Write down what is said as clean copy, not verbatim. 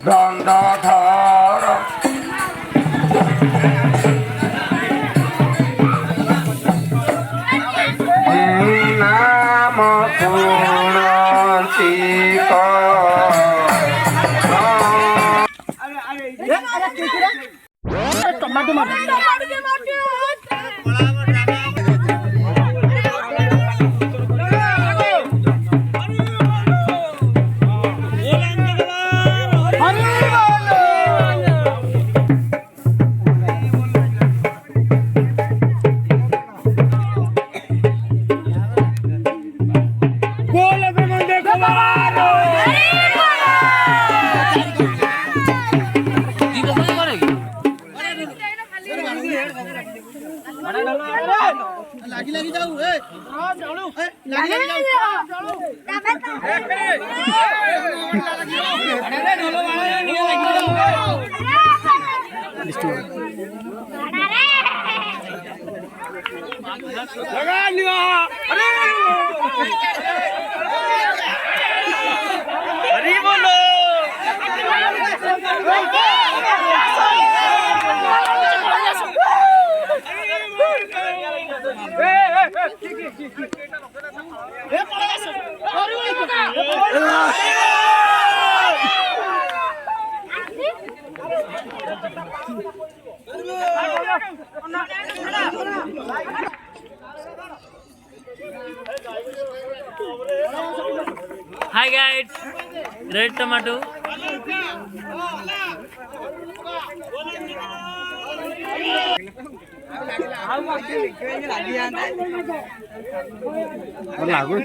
दंडधर नाम पुणति टमाटो लागी लागी जाऊ ए हां जाऊ लागी लागी जाऊ अरे ढोलो वाला लगा लिया अरे बोलो Hi guys, red tomato. लागू